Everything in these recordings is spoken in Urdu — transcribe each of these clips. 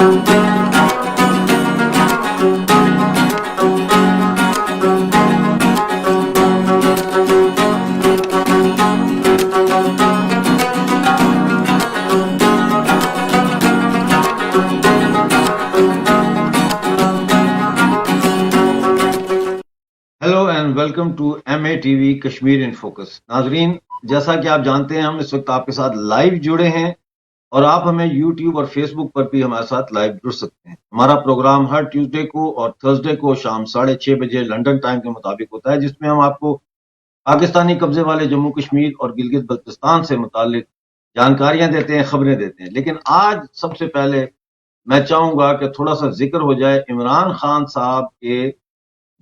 Hello and welcome to M A T V Kashmir in focus. ناظرین، جیسا کہ آپ جانتے ہیں ہم اس وقت آپ کے ساتھ لائیو جڑے ہیں اور آپ ہمیں یوٹیوب اور فیس بک پر بھی ہمارے ساتھ لائیو جڑ سکتے ہیں. ہمارا پروگرام ہر ٹیوزڈے کو اور تھرسڈے کو شام 6:30 بجے لنڈن ٹائم کے مطابق ہوتا ہے، جس میں ہم آپ کو پاکستانی قبضے والے جموں کشمیر اور گلگت بلتستان سے متعلق جانکاریاں دیتے ہیں، خبریں دیتے ہیں. لیکن آج سب سے پہلے میں چاہوں گا کہ تھوڑا سا ذکر ہو جائے عمران خان صاحب کے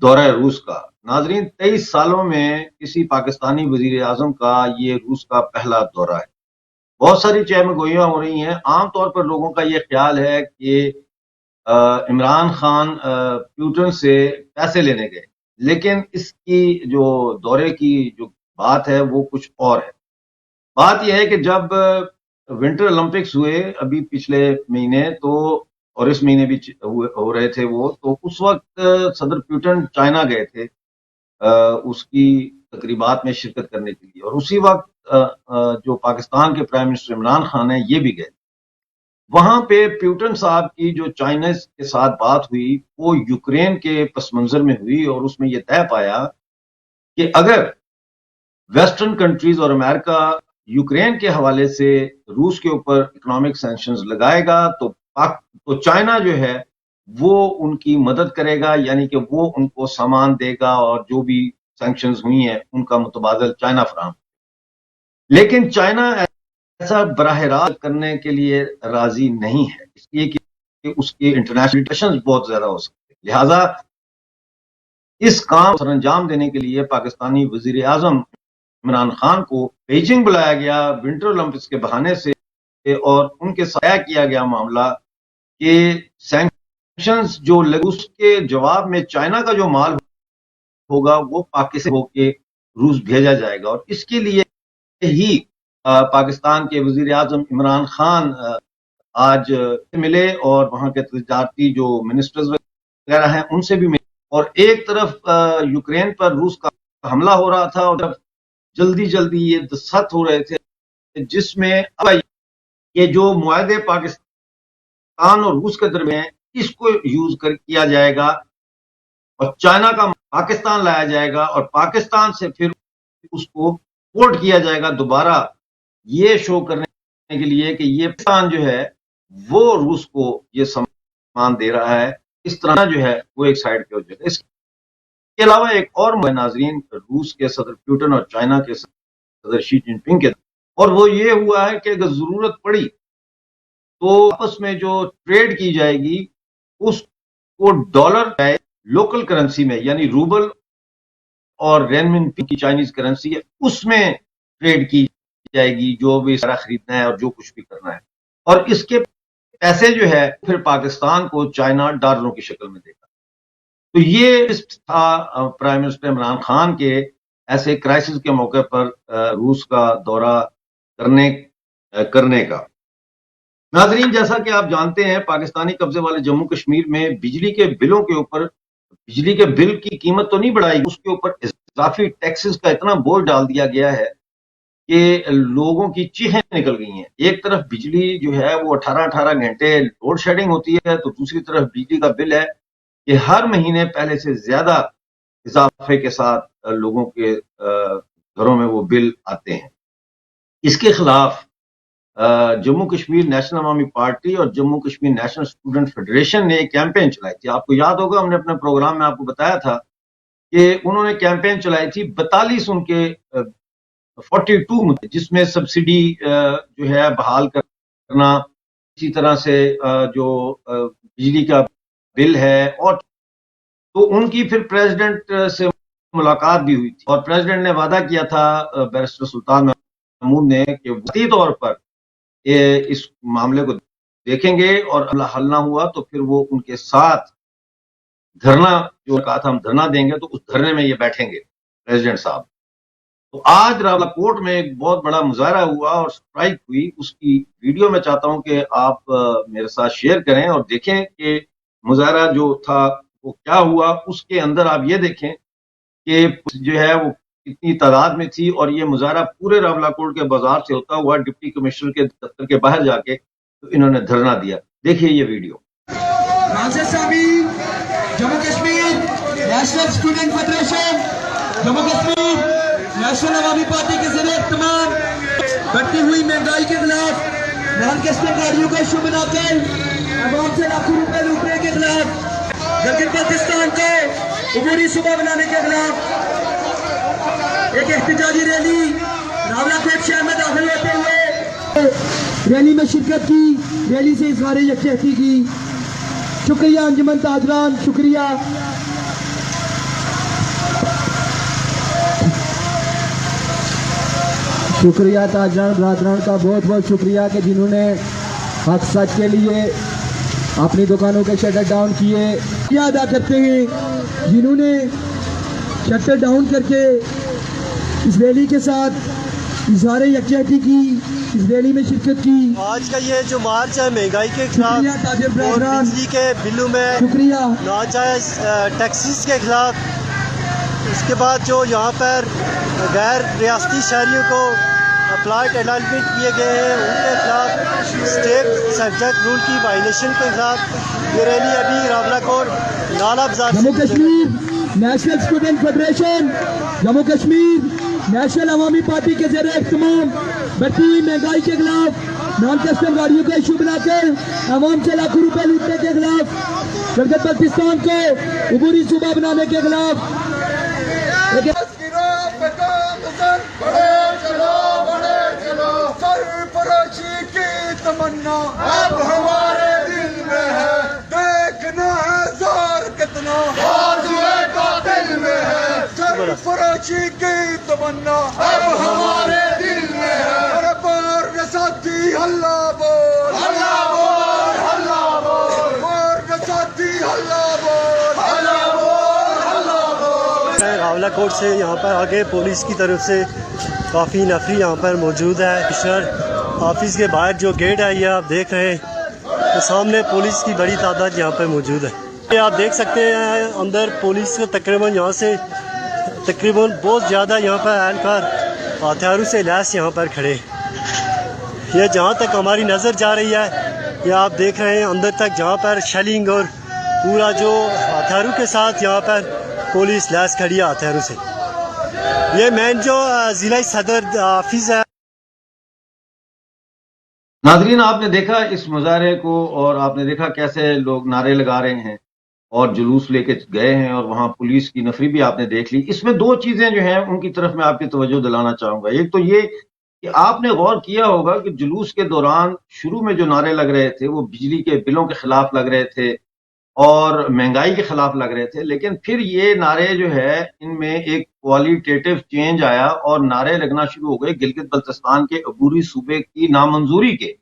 دورہ روس کا. ناظرین، 23 سالوں میں کسی پاکستانی وزیر اعظم کا یہ روس کا پہلا دورہ ہے. بہت ساری چہم گوئیاں ہو رہی ہیں. عام طور پر لوگوں کا یہ خیال ہے کہ عمران خان پیوٹن سے پیسے لینے گئے، لیکن اس کی جو دورے کی جو بات ہے وہ کچھ اور ہے. بات یہ ہے کہ جب ونٹر اولمپکس ہوئے ابھی پچھلے مہینے، تو اور اس مہینے بھی ہو رہے تھے وہ، تو اس وقت صدر پیوٹن چائنا گئے تھے اس کی تقریبات میں شرکت کرنے کے لیے، اور اسی وقت جو پاکستان کے پرائم منسٹر عمران خان ہیں یہ بھی گئے. وہاں پہ پیوٹن صاحب کی جو چائنا کے ساتھ بات ہوئی وہ یوکرین کے پس منظر میں ہوئی، اور اس میں یہ طے پایا کہ اگر ویسٹرن کنٹریز اور امریکہ یوکرین کے حوالے سے روس کے اوپر اکنامک سینکشنز لگائے گا تو چائنا جو ہے وہ ان کی مدد کرے گا، یعنی کہ وہ ان کو سامان دے گا اور جو بھی سینکشنز ہوئی ہیں ان کا متبادل چائنا فراہم. لیکن چائنا ایسا براہ راست کرنے کے لیے راضی نہیں ہے، اس لیے کہ اس کے انٹرنیشنل ریلیشنز بہت زیادہ ہو سکتے ہیں. لہٰذا اس کام سر انجام دینے کے لیے پاکستانی وزیر اعظم عمران خان کو بیجنگ بلایا گیا ونٹر اولمپکس کے بہانے سے، اور ان کے سایہ کیا گیا معاملہ کہ سینکشنز جو اس کے جواب میں چائنا کا جو مال ہوگا وہ پاکستان ہو کے روس بھیجا جائے گا. اور اس کے لیے ہی پاکستان کے وزیر اعظم عمران خان آج ملے اور وہاں کے تجارتی جو منسٹرز وغیرہ ہیں ان سے بھی ملے. اور ایک طرف یوکرین پر روس کا حملہ ہو رہا تھا، اور جلدی یہ دستخط ہو رہے تھے جس میں یہ جو معاہدے پاکستان اور روس کے درمیان اس کو یوز کیا جائے گا اور چائنا کا پاکستان لایا جائے گا، اور پاکستان سے پھر اس کو پورٹ کیا جائے گا دوبارہ، یہ شو کرنے کے لیے کہ یہ پاکستان جو ہے وہ روس کو یہ سامان دے رہا ہے. اس طرح جو ہے وہ ایک سائڈ پہ ہو جائے گا. اس کے علاوہ ایک اور ناظرین روس کے صدر پیوٹن اور چائنا کے صدر شی جن پنگ کے، اور وہ یہ ہوا ہے کہ اگر ضرورت پڑی تو آپس میں جو ٹریڈ کی جائے گی اس کو ڈالر لوکل کرنسی میں، یعنی روبل اور رینمن کی چائنیز کرنسی ہے اس میں ٹریڈ کی جائے گی، جو بھی سارا خریدنا ہے اور جو کچھ بھی کرنا ہے. اور اس کے پیسے جو ہے پھر پاکستان کو چائنا ڈالروں کی شکل میں دے گا. تو یہ تھا پرائم منسٹر عمران خان کے ایسے کرائسس کے موقع پر روس کا دورہ کرنے کا. ناظرین، جیسا کہ آپ جانتے ہیں پاکستانی قبضے والے جموں کشمیر میں بجلی کے بلوں کے اوپر، بجلی کے بل کی قیمت تو نہیں بڑھائی، اس کے اوپر اضافی ٹیکسز کا اتنا بوجھ ڈال دیا گیا ہے کہ لوگوں کی چیخیں نکل گئی ہیں. ایک طرف بجلی جو ہے وہ 18 گھنٹے لوڈ شیڈنگ ہوتی ہے، تو دوسری طرف بجلی کا بل ہے کہ ہر مہینے پہلے سے زیادہ اضافے کے ساتھ لوگوں کے گھروں میں وہ بل آتے ہیں. اس کے خلاف جموں کشمیر نیشنل عوامی پارٹی اور Jammu Kashmir national student federation نے ایک کیمپین چلائی تھی. آپ کو یاد ہوگا ہم نے اپنے پروگرام میں آپ کو بتایا تھا کہ انہوں نے کیمپین چلائی تھی 42 ان کے 42 جس میں سبسڈی جو ہے بحال کرنا، اسی طرح سے جو بجلی کا بل ہے، اور تو ان کی پھر پریزیڈنٹ سے ملاقات بھی ہوئی تھی، اور پریزیڈنٹ نے وعدہ کیا تھا بیرسٹر سلطان محمود نے کہ وسیع طور پر اس معاملے کو دیکھیں گے، اور حل نہ ہوا تو پھر وہ ان کے ساتھ دھرنا، جو کہا تھا ہم دھرنا دیں گے، تو اس دھرنے میں یہ بیٹھیں گے پریزیڈنٹ صاحب. تو آج راولاکوٹ میں ایک بہت بڑا مظاہرہ ہوا اور اسٹرائک ہوئی، اس کی ویڈیو میں چاہتا ہوں کہ آپ میرے ساتھ شیئر کریں اور دیکھیں کہ مظاہرہ جو تھا وہ کیا ہوا۔ اس کے اندر آپ یہ دیکھیں کہ جو ہے وہ کتنی تعداد میں تھی، اور یہ مظاہرہ پورے راولاکوٹ کے بازار سے ہوتا ہوا ڈپٹی کمشنر کے دفتر کے باہر جا کے انہوں نے دھرنا دیا۔ دیکھیے یہ video. Jammu Kashmir national student federation, Jammu Kashmir national عوامی پارٹی کے زیر اہتمام بڑھتی ہوئی مہنگائی کے خلاف نان کشمیر گاڑیوں کا ایشو بنا کر عوام سے لاکھوں روپے لوٹنے کے خلاف، گلگت بلتستان کو عبوری صوبہ بنانے کے خلاف ایک احتجاجی ریلی راولاکوٹ شہر میں داخل ہوتے ہوئے ریلی میں شرکت کی، ریلی سے اظہار یکجہتی کی۔ شکریہ انجمن تاجران، شکریہ۔ شکریہ تاجران برادران کا بہت بہت شکریہ کہ جنہوں نے حق سچ کے لیے اپنی دکانوں کے شٹر ڈاؤن کیے۔ کیا ادا کرتے ہیں جنہوں نے شٹر ڈاؤن کر کے اس ریلی کے ساتھ اظہار یکجہتی کی، اس ریلی میں شرکت کی۔ آج کا یہ جو مارچ ہے مہنگائی کے خلاف اور بجلی کے بلوں میں شکریہ، ناجائز ٹیکسز کے خلاف، اس کے بعد جو یہاں پر غیر ریاستی شہریوں کو اپلائڈ الائنمنٹ کیے گئے ہیں ان کے خلاف، اسٹیٹ سبجیکٹ رول کی وائلیشن کے خلاف یہ ریلی ابھی راولاکوٹ نالا بازار Jammu Kashmir national student federation, Jammu Kashmir national عوامی پارٹی کے زیر اہتمام بڑھتی ہوئی مہنگائی کے خلاف نان کسٹم گاڑیوں کا ایشو بنا کر عوام سے لاکھوں روپے لوٹنے کے خلاف، گلگت بلتستان کو عبوری صوبہ بنانے کے خلاف تمنا اب ہمارے دل میں ہے، دیکھنا ہے زور کتنا بازوئے قاتل میں ہے، سرفراشی کی تمنا اب ہمارے دل میں ہے۔ ارے بار رساتی ہلا بول، ہلا بول، ہلا بول، بار رساتی ہلا بول، ہلا بول، ہلا بول۔ راولاکوٹ سے یہاں پر آگے پولیس کی طرف سے کافی نفری یہاں پر موجود ہے۔ کمشنر آفس کے باہر جو گیٹ ہے یہ آپ دیکھ رہے ہیں، تو سامنے پولیس کی بڑی تعداد یہاں پر موجود ہے۔ یہ آپ دیکھ سکتے ہیں اندر پولیس کو تقریباً یہاں سے تقریباً بہت زیادہ یہاں پر اہلکار ہتھیاروں سے لیس یہاں پر کھڑے۔ یہ جہاں تک ہماری نظر جا رہی ہے یہ آپ دیکھ رہے ہیں اندر تک، جہاں پر شیلنگ اور پورا جو ہتھیاروں کے ساتھ یہاں پر پولیس لیس کھڑی ہے ہتھیاروں سے۔ یہ مین جو ضلع صدر آفس ہے۔ ناظرین آپ نے دیکھا اس مظاہرے کو، اور آپ نے دیکھا کیسے لوگ نعرے لگا رہے ہیں اور جلوس لے کے گئے ہیں، اور وہاں پولیس کی نفری بھی آپ نے دیکھ لی۔ اس میں دو چیزیں جو ہیں ان کی طرف میں آپ کی توجہ دلانا چاہوں گا۔ ایک تو یہ کہ آپ نے غور کیا ہوگا کہ جلوس کے دوران شروع میں جو نعرے لگ رہے تھے وہ بجلی کے بلوں کے خلاف لگ رہے تھے اور مہنگائی کے خلاف لگ رہے تھے، لیکن پھر یہ نعرے جو ہے ان میں ایک کوالٹیٹیو چینج آیا اور نعرے لگنا شروع ہو گئے گلگت بلتستان کے عبوری صوبے کی نامنظوری کے۔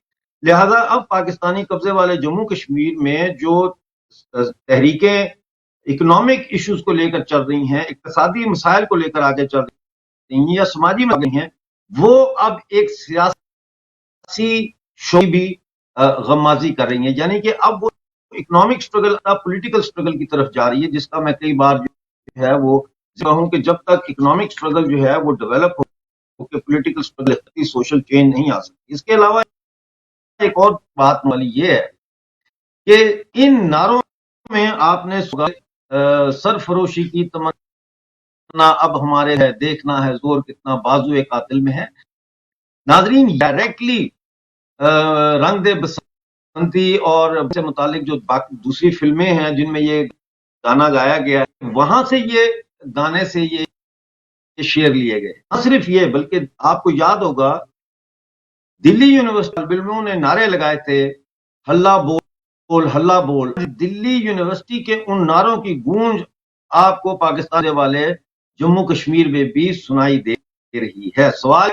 لہذا اب پاکستانی قبضے والے جموں کشمیر میں جو تحریکیں اکنامک ایشوز کو لے کر چل رہی ہیں، اقتصادی مسائل کو لے کر آگے چل رہی ہیں یا سماجی مسائل ہیں، وہ اب ایک سیاسی شعبے بھی غمازی کر رہی ہیں، یعنی کہ اب وہ اکنامک سٹرگل پولیٹیکل سٹرگل کی طرف جا رہی ہے، جس کا میں کئی بار جو ہے وہ کہوں کہ جب تک اکنامک سٹرگل جو ہے وہ ڈیولپ ہو کہ پولیٹیکل سٹرگل سوشل چینج نہیں آ سکتی۔ اس کے علاوہ ایک اور بات والی یہ ہے کہ ان نعروں میں آپ نے سرفروشی کی تمنا اب ہمارے ہے، دیکھنا ہے زور کتنا بازوئے قاتل میں ہے۔ ناظرین ڈائریکٹلی رنگ دے بسنتی اور سے متعلق جو دوسری فلمیں ہیں جن میں یہ گانا گایا گیا ہے، وہاں سے یہ گانے سے یہ شعر لیے گئے۔ نہ صرف یہ بلکہ آپ کو یاد ہوگا دلی یونیورسٹی طالب علموں نے نعرے لگائے تھے ہلا بول، ہلا بول۔ دلی یونیورسٹی کے ان نعروں کی گونج آپ کو پاکستان والے جموں کشمیر میں بھی سنائی دے رہی ہے۔ سوال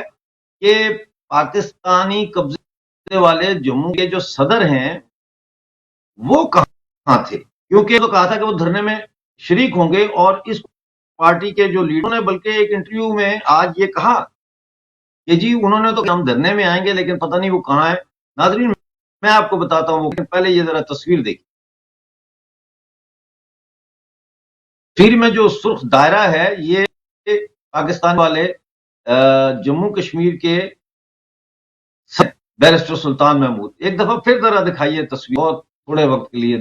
کہ پاکستانی قبضے والے جموں کے جو صدر ہیں وہ کہاں تھے، کیونکہ تو کہا تھا کہ وہ دھرنے میں شریک ہوں گے اور اس پارٹی کے جو لیڈروں نے بلکہ ایک انٹرویو میں آج یہ کہا کہ جی انہوں نے تو ہم دھرنے میں آئیں گے لیکن پتہ نہیں وہ کہاں ہے. ناظرین میں آپ کو بتاتا ہوں، پہلے یہ ذرا تصویر دیکھیں. تصویر میں جو سرخ دائرہ ہے یہ پاکستان والے جموں کشمیر کے بیرسٹر سلطان محمود. ایک دفعہ پھر ذرا دکھائیے تصویر اور تھوڑے وقت کے لیے.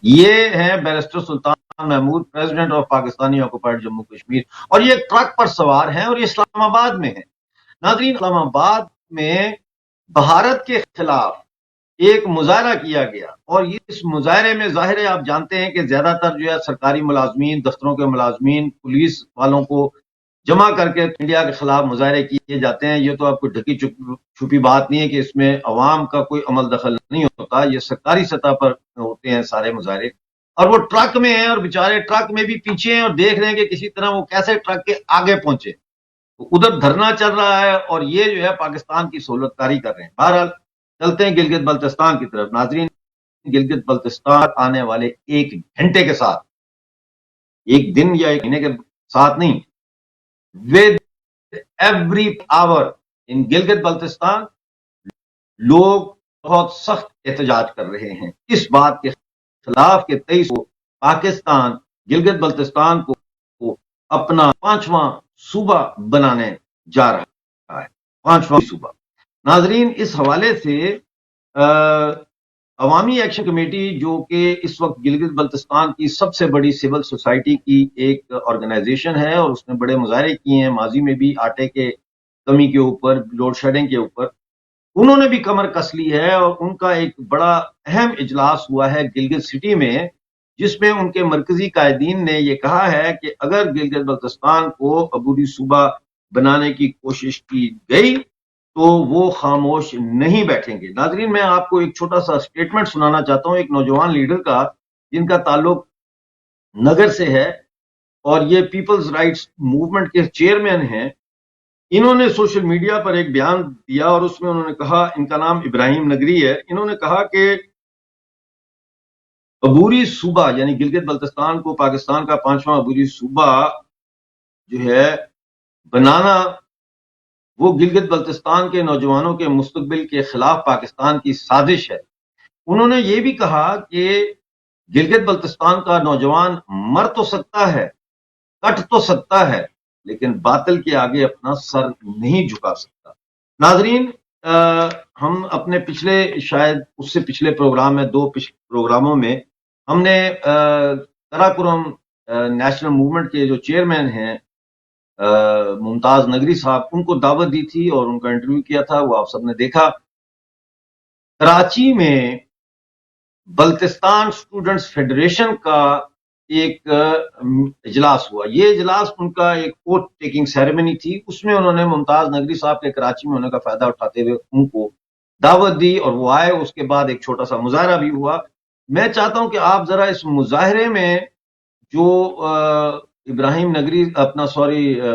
یہ ہے barrister Sultan Mahmood, president of Pakistani occupied Jammu Kashmir, اور یہ ٹرک پر سوار ہیں اور یہ اسلام آباد میں ہے. ناظرین اسلام آباد میں بھارت کے خلاف ایک مظاہرہ کیا گیا اور اس مظاہرے میں ظاہر ہے آپ جانتے ہیں کہ زیادہ تر جو ہے سرکاری ملازمین، دفتروں کے ملازمین، پولیس والوں کو جمع کر کے انڈیا کے خلاف مظاہرے کیے جاتے ہیں. یہ تو آپ کو ڈھکی چھپی بات نہیں ہے کہ اس میں عوام کا کوئی عمل دخل نہیں ہوتا، یہ سرکاری سطح پر ہوتے ہیں سارے مظاہرے. اور وہ ٹرک میں ہیں اور بیچارے ٹرک میں بھی پیچھے ہیں اور دیکھ رہے ہیں کہ کسی طرح وہ کیسے ٹرک کے آگے پہنچے. ادھر دھرنا چل رہا ہے اور یہ جو ہے پاکستان کی سہولت کاری کر رہے ہیں. بہرحال چلتے ہیں گلگت بلتستان کی طرف. ناظرین گلگت بلتستان آنے والے ایک گھنٹے کے ساتھ، ایک دن یا ایک مہینے کے ساتھ نہیں، with every hour in Gilgit Baltistan لوگ بہت سخت احتجاج کر رہے ہیں اس بات کے خلاف کہ 23 کو پاکستان گلگت بلتستان کو اپنا 5واں صوبہ بنانے جا رہا ہے، 5واں صوبہ. ناظرین اس حوالے سے عوامی ایکشن کمیٹی جو کہ اس وقت گلگت بلتستان کی سب سے بڑی سول سوسائٹی کی ایک آرگنائزیشن ہے اور اس نے بڑے مظاہرے کیے ہیں ماضی میں بھی، آٹے کے کمی کے اوپر، لوڈ شیڈنگ کے اوپر. انہوں نے بھی کمر کس لی ہے اور ان کا ایک بڑا اہم اجلاس ہوا ہے گلگت سٹی میں، جس میں ان کے مرکزی قائدین نے یہ کہا ہے کہ اگر گلگت بلتستان کو عبوری صوبہ بنانے کی کوشش کی گئی تو وہ خاموش نہیں بیٹھیں گے. ناظرین میں آپ کو ایک چھوٹا سا سٹیٹمنٹ سنانا چاہتا ہوں ایک نوجوان لیڈر کا جن کا تعلق نگر سے ہے اور یہ پیپلز رائٹس موومنٹ کے چیئرمین ہیں. انہوں نے سوشل میڈیا پر ایک بیان دیا اور اس میں انہوں نے کہا، ان کا نام ابراہیم نگری ہے، انہوں نے کہا کہ عبوری صوبہ یعنی گلگت بلتستان کو پاکستان کا 5واں عبوری صوبہ جو ہے بنانا، وہ گلگت بلتستان کے نوجوانوں کے مستقبل کے خلاف پاکستان کی سازش ہے. انہوں نے یہ بھی کہا کہ گلگت بلتستان کا نوجوان مر تو سکتا ہے، کٹ تو سکتا ہے، لیکن باطل کے آگے اپنا سر نہیں جھکا سکتا. ناظرین ہم اپنے پچھلے شاید اس سے پچھلے پروگرام میں 2 پروگراموں میں ہم نے قراقرم نیشنل موومنٹ کے جو چیئرمین ہیں ممتاز نگری صاحب، ان کو دعوت دی تھی اور ان کا انٹرویو کیا تھا، وہ آپ سب نے دیکھا. کراچی میں بلتستان اسٹوڈنٹس فیڈریشن کا ایک اجلاس ہوا. یہ اجلاس ان کا ایک اوتھ ٹیکنگ سیریمنی تھی، اس میں انہوں نے ممتاز نگری صاحب کے کراچی میں ہونے کا فائدہ اٹھاتے ہوئے ان کو دعوت دی اور وہ آئے. اس کے بعد ایک چھوٹا سا مظاہرہ بھی ہوا. میں چاہتا ہوں کہ آپ ذرا اس مظاہرے میں جو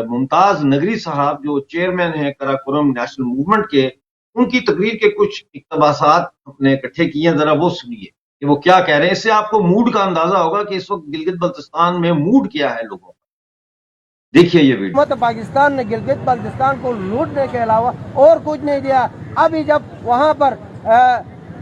ممتاز نگری صاحب جو چیئرمین ہیں قراقرم نیشنل موومنٹ کے، ان کی تقریر کے کچھ اقتباسات اپنے اکٹھے کیے ہیں، ذرا وہ سنیے کہ وہ کیا کہہ رہے ہیں. اس سے آپ کو موڈ کا اندازہ ہوگا کہ اس وقت گلگت بلتستان میں موڈ کیا ہے لوگوں کا. دیکھیے یہ ویڈیو. حکومت پاکستان نے گلگت بلتستان کو لوٹنے کے علاوہ اور کچھ نہیں دیا. ابھی جب وہاں پر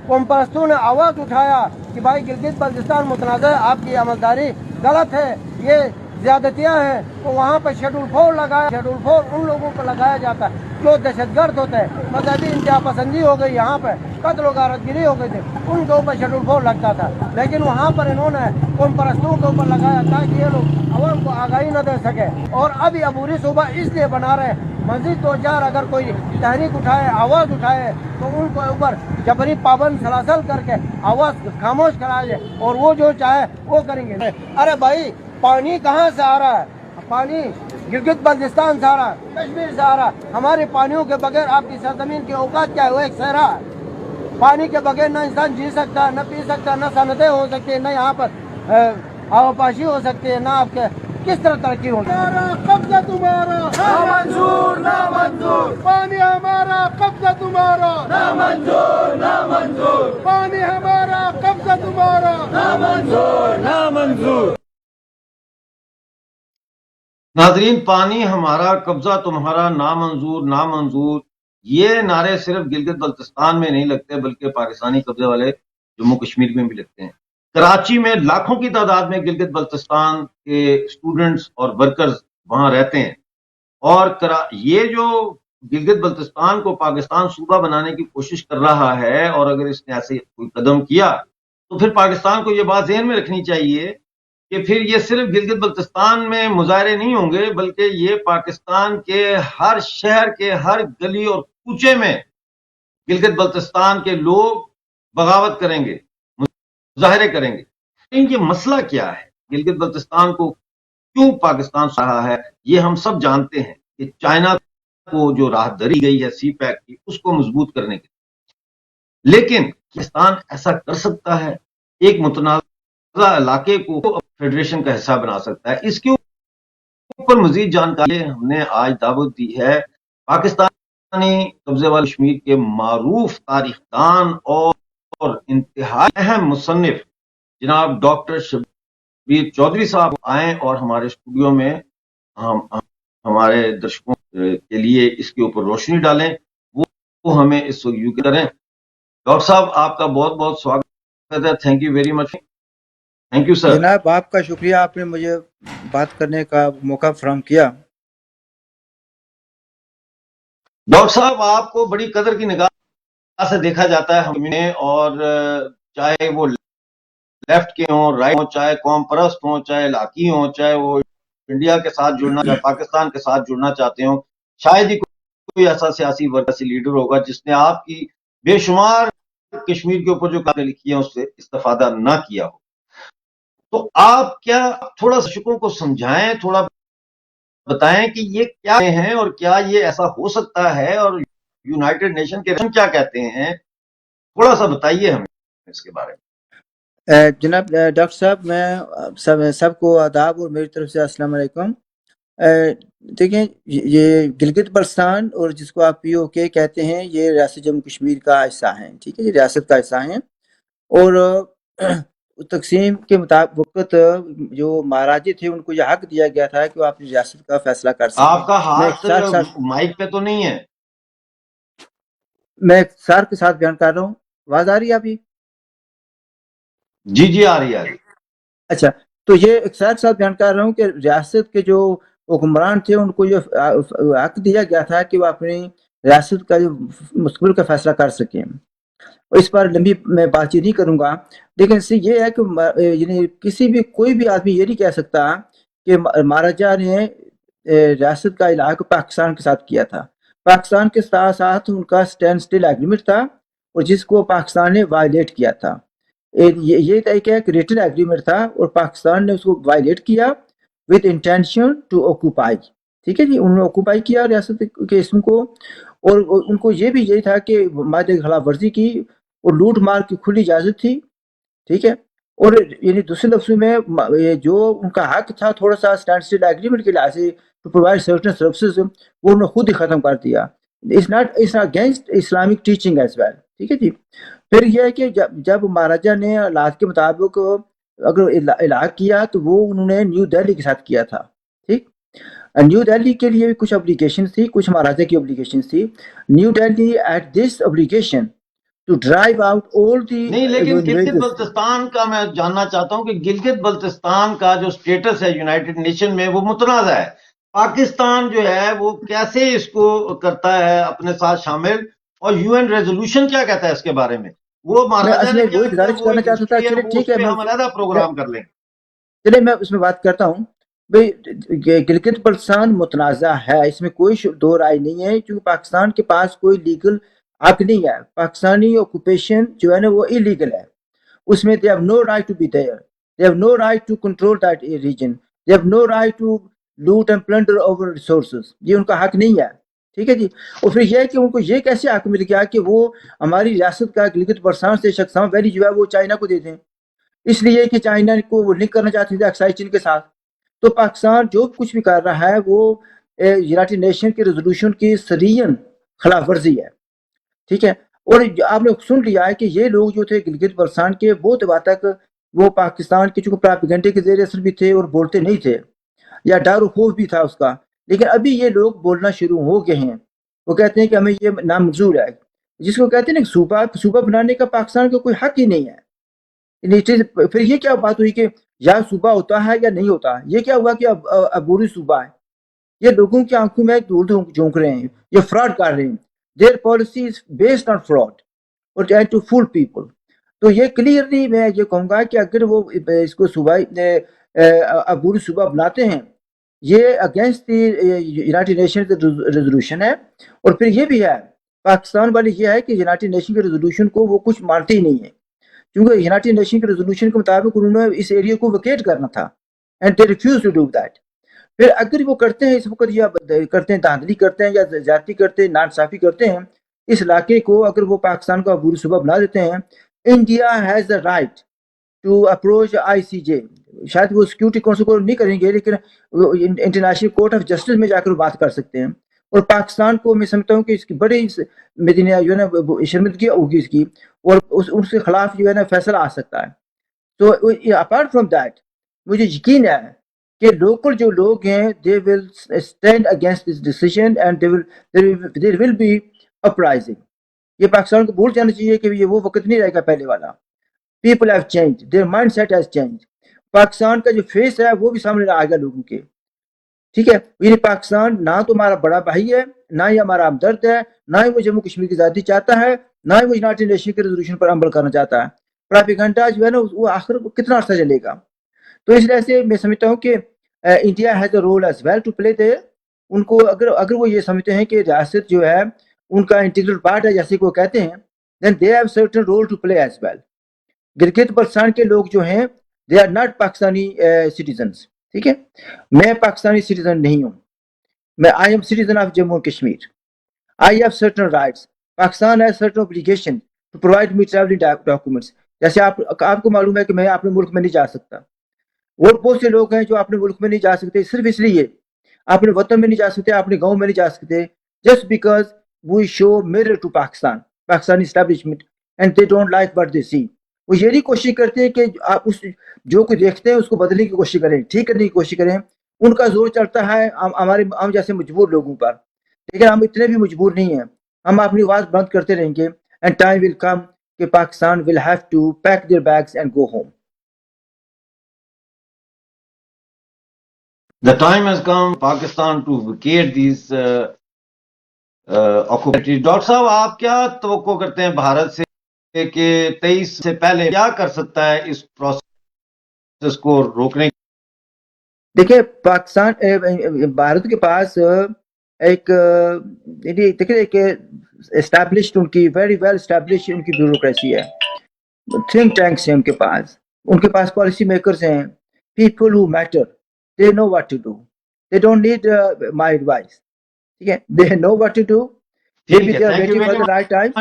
قوم پرستوں نے آواز اٹھایا کہ بھائی گلگت بلتستان متنازع ہے، آپ کی عملداری غلط ہے، یہ زیادتیاں ہیں، تو وہاں پہ شیڈول 4 لگایا. شیڈول 4 ان لوگوں کو لگایا جاتا ہے جو دہشت گرد ہوتے ہیں، مذہبی انتہا پسندی ہو گئی، یہاں پہ قتل و غارت گری ہو گئی تھی، ان کے اوپر شیڈول 4 لگتا تھا. لیکن وہاں پر انہوں نے قوم پرستوں کے اوپر لگایا تاکہ یہ لوگ عوام کو آگاہی نہ دے سکے. اور ابھی عبوری صوبہ اس لیے بنا رہے ہیں، مزید 2-4 اگر کوئی تحریک اٹھائے، آواز اٹھائے تو ان کو اوپر جبری پابند سلاسل کر کے آواز خاموش کرایا جائے اور وہ جو چاہے وہ کریں گے. ارے بھائی پانی کہاں سے آ رہا ہے؟ پانی گلگت بلتستان سے آ رہا ہے، کشمیر سے آ رہا ہے. ہمارے پانیوں کے بغیر آپ کی سرزمین کی اوقات کیا ہے؟ وہ ایک صحرا ہے. پانی کے بغیر نہ انسان جی سکتا ہے، نہ پی سکتا ہے، نہ صنعتیں ہو سکتی ہیں، نہ یہاں پر آبپاشی ہو سکتی ہے، نہ آپ کے کس طرح ترقی ہوگی. ہمارا قبضہ تمہارا نامنظور نامنظور، پانی ہمارا قبضہ تمہارا نامنظور نامنظور، پانی ہمارا قبضہ تمہارا نامنظور نامنظور. ناظرین، پانی ہمارا، قبضہ تمہارا، نامنظور نامنظور، یہ نعرے صرف گلگت بلتستان میں نہیں لگتے بلکہ پاکستانی قبضے والے جموں کشمیر میں بھی لگتے ہیں۔ کراچی میں لاکھوں کی تعداد میں گلگت بلتستان کے اسٹوڈنٹس اور ورکرز وہاں رہتے ہیں، اور یہ جو گلگت بلتستان کو پاکستان صوبہ بنانے کی کوشش کر رہا ہے، اور اگر اس نے ایسے کوئی قدم کیا تو پھر پاکستان کو یہ بات ذہن میں رکھنی چاہیے کہ پھر یہ صرف گلگت بلتستان میں مظاہرے نہیں ہوں گے، بلکہ یہ پاکستان کے ہر شہر کے ہر گلی اور کوچے میں گلگت بلتستان کے لوگ بغاوت کریں گے، مظاہرے کریں گے۔ یہ مسئلہ کیا ہے؟ گلگت بلتستان کو کیوں پاکستان سے رہا ہے؟ یہ ہم سب جانتے ہیں کہ چائنا کو جو راہ دری گئی ہے سی پیک کی، اس کو مضبوط کرنے کے لیے، لیکن پاکستان ایسا کر سکتا ہے؟ ایک متنازع علاقے کو فیڈریشن کا حصہ بنا سکتا ہے؟ اس کے اوپر مزید جانکاری ہم نے آج دعوت دی ہے پاکستانی قبضے والے کشمیر کے معروف تاریخ دان اور انتہائی اہم مصنف جناب ڈاکٹر شبیر چودھری صاحب آئیں اور ہمارے اسٹوڈیو میں ہمارے درشکوں کے لیے اس کے اوپر روشنی ڈالیں، وہ ہمیں اس وقت یوں کریں۔ ڈاکٹر صاحب، آپ کا بہت بہت سواگت ہے، thank you very much. Thank you sir. جناب آپ کا شکریہ، آپ نے مجھے بات کرنے کا موقع فراہم کیا۔ ڈاکٹر صاحب، آپ کو بڑی قدر کی نگاہ سے دیکھا جاتا ہے ہمیں، اور چاہے وہ لیفٹ کے ہوں، رائٹ ہوں، چاہے قوم پرست ہوں، چاہے علاقی ہوں، چاہے وہ انڈیا کے ساتھ جڑنا چاہے پاکستان کے ساتھ جڑنا چاہتے ہوں، شاید ہی کوئی ایسا سیاسی ورکر لیڈر ہوگا جس نے آپ کی بے شمار کشمیر کے اوپر جو کتابیں لکھی ہیں اس سے استفادہ نہ کیا ہو۔ تو آپ کیا تھوڑا شکوں کو سمجھائیں، تھوڑا بتائیں کہ یہ کیا ہیں اور کیا یہ ایسا ہو سکتا ہے، اور یونائٹڈ نیشن کے کیا کہتے ہیں؟ تھوڑا سا بتائیے ہمیں اس کے بارے میں۔ جناب ڈاکٹر صاحب، میں سب کو آداب اور میری طرف سے السلام علیکم۔ دیکھیں، یہ گلگت بلتستان اور جس کو آپ پی او کے کہتے ہیں، یہ ریاست جموں کشمیر کا حصہ ہیں، ٹھیک ہے، یہ ریاست کا حصہ ہیں، اور تقسیم کے وقت جو مہاراجے تھے ان کو یہ حق دیا گیا تھا کہ وہ اپنی ریاست کا فیصلہ کر سکیں۔ آپ کا ہاتھ مائک پہ تو نہیں ہے؟ میں اختصار کے ساتھ بیان کر رہا ہوں، آواز آ رہی ہے ابھی؟ جی آ رہی ہے۔ اچھا، تو یہ اختصار کے ساتھ بیان کر رہا ہوں کہ ریاست کے جو حکمران تھے ان کو یہ حق دیا گیا تھا کہ وہ اپنی ریاست کا جو مستقبل کا فیصلہ کر سکیں۔ اس پر لمبی میں بات چیت نہیں کروں گا، لیکن اس سے یہ ہے کہ یعنی کوئی بھی آدمی یہ نہیں کہہ سکتا کہ مہاراجہ نے ریاست کا علاقہ پاکستان کے ساتھ کیا تھا۔ پاکستان کے ساتھ ساتھ ان کا اسٹینڈ اسٹل ایگریمنٹ تھا، اور جس کو پاکستان نے وائلیٹ کیا تھا۔ یہ ایک ریٹن ایگریمنٹ تھا اور پاکستان نے اس کو وائلیٹ کیا with intention to occupy، ٹھیک ہے جی، انہوں نے اوکوپائی کیا ریاست کے اسم کو، اور ان کو یہ بھی یہی تھا کہ معاہدے کی خلاف ورزی کی اور لوٹ مار کی کھلی اجازت تھی، ٹھیک ہے، اور یعنی دوسرے لفظوں میں جو ان کا حق تھا تھوڑا سا اسٹینڈ اسٹل ایگریمنٹ کے لحاظ سے ٹو پرووائڈ سرٹن سروسز، وہ انہوں نے خود ہی ختم کر دیا۔ it's against Islamic teaching as well، ٹھیک ہے جی۔ پھر یہ ہے کہ جب مہاراجہ نے حالات کے مطابق اگر اعلان کیا تو وہ انہوں نے نیو دہلی کے ساتھ کیا تھا، ٹھیک۔ نیو دہلی کے لیے بھی کچھ ابلیگیشنز تھی، کچھ مہاراجہ کی ابلیگیشنز تھی۔ New Delhi at this obligation to drive out all the, نہیں، لیکن گلگت بلتستان کا میں جاننا چاہتا ہوں کہ گلگت بلتستان کا جو سٹیٹس ہے یونائٹڈ نیشن میں وہ متنازع ہے۔ پاکستان جو ہے وہ کیسے اس کو کرتا ہے اپنے ساتھ شامل، اور یو این ریزولوشن کیا کہتا ہے اس کے بارے میں؟ وہ مہاراجہ نے وہی گزارش کرنا چاہتا تھا، چلے ٹھیک ہے، ہم علیحدہ پروگرام کر لیں۔ چلے میں اس میں بات کرتا ہوں۔ بھئی گلگت بلتستان متنازع ہے، اس میں کوئی دو رائے نہیں ہے، کیونکہ پاکستان کے پاس کوئی لیگل حق نہیں ہے۔ پاکستانی آکوپیشن جو ہے نا وہ ایلیگل ہے، اس میں they have no right to be there, they have no right to control that region, they have no right to loot and plunder over resources، یہ ان کا حق نہیں ہے، ٹھیک ہے جی۔ اور پھر یہ ہے کہ ان کو یہ کیسے حق مل گیا کہ وہ ہماری ریاست کا گلگت بلتستان سے شخصاں ویلی جو ہے وہ چائنا کو دے دیں، اس لیے کہ چائنا کو وہ لنک کرنا چاہتے تھے ایکسائز چین کے ساتھ۔ تو پاکستان جو کچھ بھی کر رہا ہے وہ یونائٹڈ نیشن کی ریزولوشن کی سرین خلاف ورزی ہے، ٹھیک ہے۔ اور آپ نے سن لیا ہے کہ یہ لوگ جو تھے گلگت بلتستان کے بہت وقت تک وہ پاکستان کے چونکہ پراپیگنڈے کے زیر اثر بھی تھے اور بولتے نہیں تھے، یا ڈر و خوف بھی تھا اس کا. لیکن ابھی یہ لوگ بولنا شروع ہو گئے ہیں. وہ کہتے ہیں کہ ہمیں یہ نامنظور ہے, جس کو کہتے ہیں نا صوبہ بنانے کا پاکستان کا کوئی حق ہی نہیں ہے. پھر یہ کیا بات ہوئی کہ یا صوبہ ہوتا ہے یا نہیں ہوتا؟ یہ کیا ہوا کہ عبوری صوبہ ہے؟ یہ لوگوں کی آنکھوں میں دھول جھونک رہے ہیں, یہ فراڈ کر رہے ہیں. Their policy is based on fraud اور ٹو فول پیپل. تو یہ کلیئرلی میں یہ کہوں گا کہ اگر وہ اس کو صوبہ عبوری صوبہ بناتے ہیں, یہ against the United nation resolution ہے. اور پھر یہ بھی ہے پاکستان والی یہ ہے کہ یونائٹڈ نیشن کے ریزولوشن کو وہ کچھ مانتے ہی نہیں ہے, کیونکہ یونائٹڈ نیشن کے ریزولوشن کے مطابق انہوں نے اس ایریا کو ویکیٹ کرنا تھا, and they refuse to do that. پھر اگر وہ کرتے ہیں اس وقت, یا کرتے ہیں دھاندلی کرتے ہیں یا زیادتی کرتے ہیں, ناانصافی کرتے ہیں اس علاقے کو, اگر وہ پاکستان کو عبوری صوبہ بنا دیتے ہیں, India has the right to approach ICJ. شاید وہ سیکورٹی کونسل کو نہیں کریں گے, لیکن انٹرنیشنل کورٹ آف جسٹس میں جا کر بات کر سکتے ہیں. اور پاکستان کو میں سمجھتا ہوں کہ اس کی بڑی جو ہے نا شرمندگی ہوگی اس کی, اور اس کے خلاف جو ہے نا فیصلہ آ سکتا ہے. تو اپارٹ فرام دیٹ مجھے یقین ہے کہ لوکل جو لوگ ہیں they will stand against this decision and there will be uprising. یہ پاکستان کو بھول جانا چاہیے کہ یہ وہ وقت نہیں رہے گا پہلے والا. People have change, their mindset has change. Pakistan کا جو فیس ہے وہ بھی سامنے آ گیا لوگوں کے. ٹھیک ہے, یہ پاکستان نہ تو ہمارا بڑا بھائی ہے, نہ ہی ہمارا ہمدرد ہے, نہ ہی وہ جموں کشمیر کی آزادی چاہتا ہے, نہ ہی وہ یونائٹڈ نیشن کے ریزولوشن پر عمل کرنا چاہتا ہے. پراپیگنڈا جو ہے نا وہ آخر کتنا عرصہ چلے گا؟ تو اس لیے سے میں سمجھتا ہوں کہ India has a role as well to play there. ان کو اگر وہ یہ سمجھتے ہیں کہ ریاست جو ہے ان کا انٹیگرل پارٹ ہے جیسے کو کہتے ہیں, then they have certain role to play as well. Gilgit Baltistan کے لوگ جو ہیں they are not Pakistani citizens. ٹھیک ہے, میں پاکستانی سٹیزن نہیں ہوں, میں I am citizen of Jammu Kashmir. I have certain rights. Pakistan has certain obligation to provide me travelling documents. جیسے آپ کو معلوم ہے کہ میں اپنے ملک میں نہیں جا سکتا, اور بہت سے لوگ ہیں جو اپنے ملک میں نہیں جا سکتے صرف اس لیے, اپنے وطن میں نہیں جا سکتے, اپنے گاؤں میں نہیں جا سکتے, just because we show mirror to Pakistani establishment and they don't like what they see. وہ یہ نہیں کوشش کرتے ہیں کہ آپ اس جو کچھ دیکھتے ہیں اس کو بدلنے کی کوشش کریں, ٹھیک کرنے کی کوشش کریں. ان کا زور چلتا ہے ہم جیسے مجبور لوگوں پر, لیکن ہم اتنے بھی مجبور نہیں ہیں. ہم اپنی آواز بند کرتے رہیں گے, اینڈ ٹائم ول کم کہ Pakistan will have to pack their bags and go home. The time has come Pakistan to vacate these occupied. Doctor صاحب آپ کیا توقع کرتے ہیں بھارت سے کہ 23 سے پہلے کیا کر سکتا ہے اس پروسیس کو روکنے؟ دیکھیں پاکستان بھارت کے پاس ایک اسٹیبلشڈ ان کی ویری ویل اسٹیبلشڈ ان کی بیوروکریسی ہے, تھنک ٹینکس ہیں ان کے پاس پالیسی میکرز ہیں, people who matter, they know what to do, they don't need my advice. ٹھیک ہے, they know what to do, maybe they are waiting for the right time.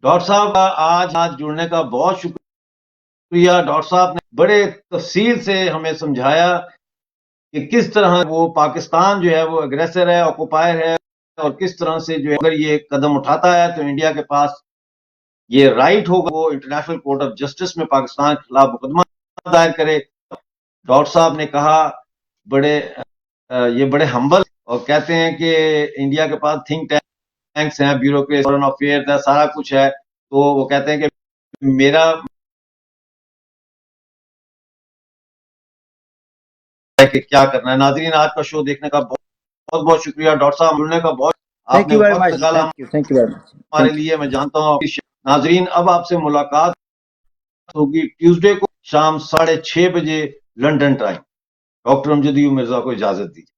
Doctor صاحب آج جڑنے کا بہت شکریہ. ڈاکٹر صاحب نے بڑے تفصیل سے ہمیں سمجھایا کہ کس طرح وہ پاکستان جو ہے وہ اگریسر ہے, آکوپائر ہے, اور کس طرح سے جو ہے اگر یہ قدم اٹھاتا ہے تو انڈیا کے پاس یہ رائٹ ہوگا وہ انٹرنیشنل کورٹ آف جسٹس میں پاکستان کے خلاف مقدمہ دائر کرے. ڈاکٹر صاحب نے کہا یہ بڑے ہمبل, اور کہتے ہیں کہ انڈیا کے پاس تھنک ٹینکس ہیں, بیوروکریسی, فورن افیئرز ہے, سارا کچھ ہے. تو وہ کہتے ہیں کہ میرا کہ کیا کرنا ہے. ناظرین آج کا شو دیکھنے کا بہت بہت شکریہ. ڈاکٹر صاحب ملنے کا بہت آپ نے وقت نکالا ہمارے لیے, میں جانتا ہوں. ناظرین اب آپ سے ملاقات ہوگی ٹیوزڈے کو شام 6:30 بجے لنڈن ٹائم. ڈاکٹر امجد ایوب مرزا کو اجازت دیجیے.